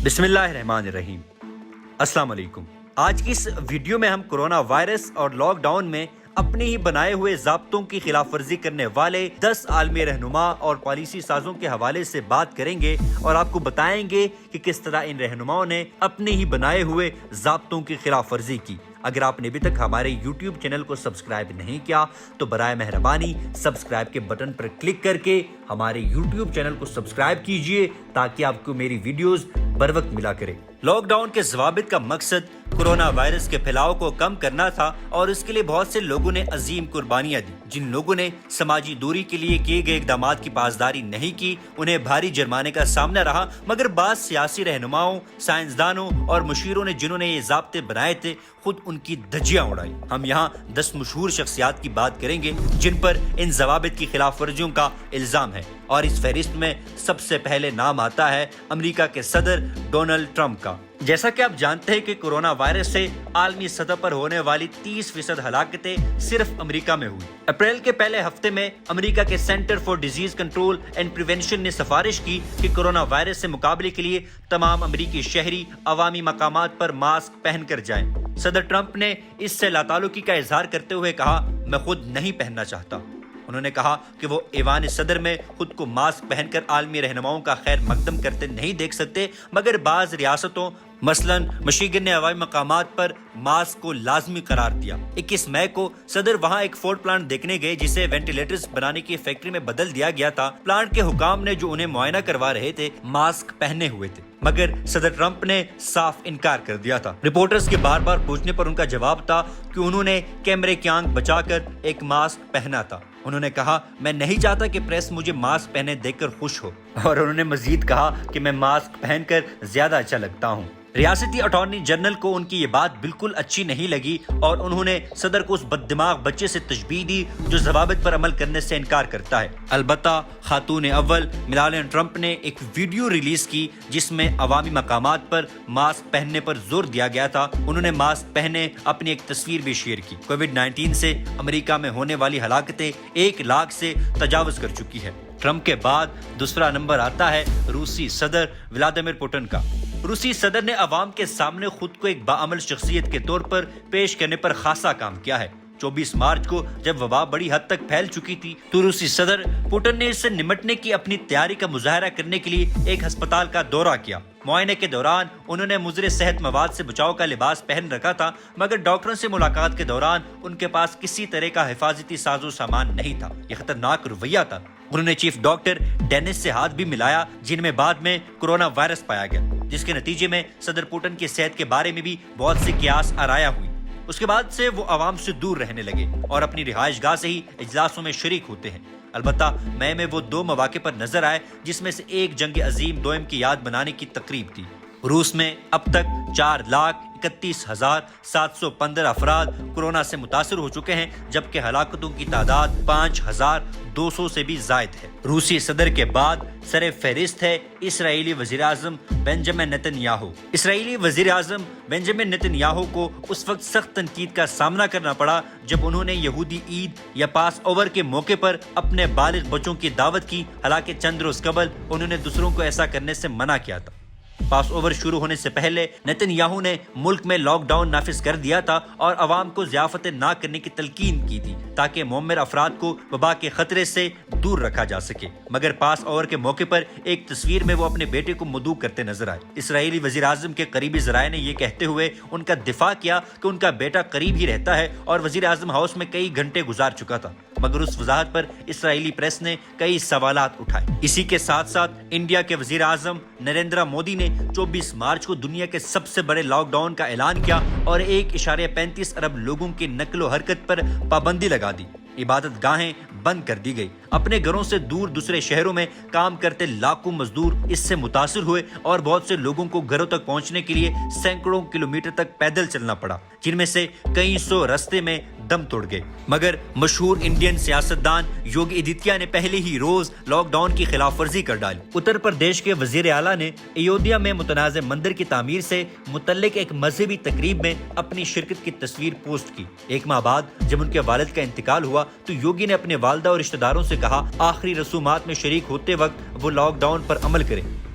بسم اللہ الرحمن الرحیم۔ السلام علیکم۔ آج کی اس ویڈیو میں ہم کورونا وائرس اور لاک ڈاؤن میں اپنے ہی بنائے ہوئے ضابطوں کی خلاف ورزی کرنے والے 10 عالمی رہنما اور پالیسی سازوں کے حوالے سے بات کریں گے اور آپ کو بتائیں گے کہ کس طرح ان رہنماؤں نے اپنے ہی بنائے ہوئے ضابطوں کی خلاف ورزی کی۔ اگر آپ نے ابھی تک ہمارے یوٹیوب چینل کو سبسکرائب نہیں کیا تو برائے مہربانی سبسکرائب کے بٹن پر کلک کر کے ہمارے یوٹیوب چینل کو سبسکرائب کیجئے تاکہ آپ کو میری ویڈیوز بر وقت ملا کرے۔ لاک ڈاؤن کے ضوابط کا مقصد کورونا وائرس کے پھیلاؤ کو کم کرنا تھا اور اس کے لیے بہت سے لوگوں نے عظیم قربانیاں دی۔ جن لوگوں نے سماجی دوری کے لیے کیے گئے اقدامات کی پاسداری نہیں کی انہیں بھاری جرمانے کا سامنا رہا، مگر بعض سیاسی رہنماؤں، سائنسدانوں اور مشیروں نے جنہوں نے یہ ضابطے بنائے تھے خود ان کی دھجیاں اڑائی۔ ہم یہاں 10 مشہور شخصیات کی بات کریں گے جن پر ان ضوابط کی خلاف ورزیوں کا الزام ہے، اور اس فہرست میں سب سے پہلے نام آتا ہے امریکہ کے صدر ڈونلڈ ٹرمپ کا۔ جیسا کہ آپ جانتے ہیں کہ کورونا وائرس سے عالمی سطح پر ہونے والی 30% ہلاکتیں صرف امریکہ میں ہوئی۔ اپریل کے پہلے ہفتے میں امریکہ کے centre for disease control and prevention نے سفارش کی کہ کورونا وائرس سے مقابلے کے لیے تمام امریکی شہری عوامی مقامات پر ماسک پہن کر جائیں۔ صدر ٹرمپ نے اس سے لاتعلقی کا اظہار کرتے ہوئے کہا، میں خود نہیں پہننا چاہتا۔ انہوں نے کہا کہ وہ ایوان صدر میں خود کو ماسک پہن کر عالمی رہنماؤں کا خیر مقدم کرتے نہیں دیکھ سکتے، مگر بعض ریاستوں مثلاً مشیگن نے عوامی مقامات پر ماسک کو لازمی قرار دیا۔ 21 مئی کو صدر وہاں ایک فورڈ پلانٹ دیکھنے گئے جسے وینٹیلیٹرز بنانے کی فیکٹری میں بدل دیا گیا تھا۔ پلانٹ کے حکام نے جو انہیں معائنہ کروا رہے تھے ماسک پہنے ہوئے تھے، مگر صدر ٹرمپ نے صاف انکار کر دیا تھا۔ رپورٹرز کے بار بار پوچھنے پر ان کا جواب تھا کہ انہوں نے کیمرے کی آنکھ بچا کر ایک ماسک پہنا تھا۔ انہوں نے کہا، میں نہیں چاہتا کہ پریس مجھے ماسک پہنے دیکھ کر خوش ہو، اور انہوں نے مزید کہا کہ میں ماسک پہن کر زیادہ اچھا لگتا ہوں۔ ریاستی اٹارنی جنرل کو ان کی یہ بات بالکل اچھی نہیں لگی اور انہوں نے صدر کو اس بد دماغ بچے سے تشبیہ دی جو ضوابط پر عمل کرنے سے انکار کرتا ہے۔ البتہ خاتون اول میلانیا ٹرمپ نے ایک ویڈیو ریلیز کی جس میں عوامی مقامات پر ماسک پہننے پر زور دیا گیا تھا۔ انہوں نے ماسک پہنے اپنی ایک تصویر بھی شیئر کی۔ کووڈ-19 سے امریکہ میں ہونے والی ہلاکتیں 1 لاکھ سے تجاوز کر چکی ہے۔ ٹرمپ کے بعد دوسرا نمبر آتا ہے روسی صدر ولادیمیر پوٹن کا۔ روسی صدر نے عوام کے سامنے خود کو ایک باعمل شخصیت کے طور پر پیش کرنے پر خاصا کام کیا ہے۔ 24 مارچ کو جب وبا بڑی حد تک پھیل چکی تھی تو روسی صدر پوٹن نے اس سے نمٹنے کی اپنی تیاری کا مظاہرہ کرنے کے لیے ایک ہسپتال کا دورہ کیا۔ معائنے کے دوران انہوں نے مضر صحت مواد سے بچاؤ کا لباس پہن رکھا تھا، مگر ڈاکٹروں سے ملاقات کے دوران ان کے پاس کسی طرح کا حفاظتی ساز و سامان نہیں تھا۔ یہ خطرناک رویہ تھا۔ انہوں نے چیف ڈاکٹر ڈینس سے ہاتھ بھی ملایا جن میں بعد میں کورونا وائرس پایا گیا، جس کے نتیجے میں صدر پوٹن کی صحت کے بارے میں بھی بہت سی قیاس آرایا ہوئی۔ اس کے بعد سے وہ عوام سے دور رہنے لگے اور اپنی رہائش گاہ سے ہی اجلاسوں میں شریک ہوتے ہیں۔ البتہ مئی میں وہ 2 مواقع پر نظر آئے جس میں سے ایک جنگ عظیم دوئم کی یاد بنانے کی تقریب تھی۔ روس میں اب تک 4,31,715 افراد کورونا سے متاثر ہو چکے ہیں، جبکہ ہلاکتوں کی تعداد 5,200 سے بھی زائد ہے۔ روسی صدر کے بعد سر فہرست ہے اسرائیلی وزیر اعظم بنجامن نیتن یاہو۔ اسرائیلی وزیر اعظم بنجامن نیتن یاہو کو اس وقت سخت تنقید کا سامنا کرنا پڑا جب انہوں نے یہودی عید یا پاس اوور کے موقع پر اپنے بالغ بچوں کی دعوت کی، حالانکہ چند روز قبل انہوں نے دوسروں کو ایسا کرنے سے منع کیا تھا۔ پاس اوور شروع ہونے سے پہلے نیتن یاہو نے ملک میں لاک ڈاؤن نافذ کر دیا تھا اور عوام کو ضیافتیں نہ کرنے کی تلقین کی تھی تاکہ معمر افراد کو وبا کے خطرے سے دور رکھا جا سکے، مگر پاس اوور کے موقع پر ایک تصویر میں وہ اپنے بیٹے کو مدعو کرتے نظر آئے۔ اسرائیلی وزیر اعظم کے قریبی ذرائع نے یہ کہتے ہوئے ان کا دفاع کیا کہ ان کا بیٹا قریب ہی رہتا ہے اور وزیر اعظم ہاؤس میں کئی گھنٹے گزار چکا تھا، مگر اس وضاحت پر اسرائیلی پریس نے کئی سوالات اٹھائے۔ اسی کے ساتھ ساتھ انڈیا کے وزیر اعظم نریندر مودی نے 24 مارچ کو دنیا کے سب سے بڑے لاک ڈاؤن کا اعلان کیا اور 1.35 ارب لوگوں کی نقل و حرکت پر پابندی لگا دی۔ عبادت گاہیں بند کر دی گئی۔ اپنے گھروں سے دور دوسرے شہروں میں کام کرتے لاکھوں مزدور اس سے متاثر ہوئے اور بہت سے لوگوں کو گھروں تک پہنچنے کے لیے سینکڑوں کلومیٹر تک پیدل چلنا پڑا، جن میں سے کئی سو رستے میں دم توڑ گئے۔ مگر مشہور انڈین سیاستدان یوگی آدتیہ نے پہلے ہی روز لاک ڈاؤن کی خلاف ورزی کر ڈالی۔ اتر پردیش کے وزیر اعلیٰ نے ایودھیا میں متنازع مندر کی تعمیر سے متعلق ایک مذہبی تقریب میں اپنی شرکت کی تصویر پوسٹ کی۔ 1 ماہ بعد جب ان کے والد کا انتقال ہوا تو یوگی نے اپنے والدہ اور رشتہ داروں سے کہا آخری رسومات میں شریک ہوتے وقت وہ لاک ڈاؤن پر عمل کریں۔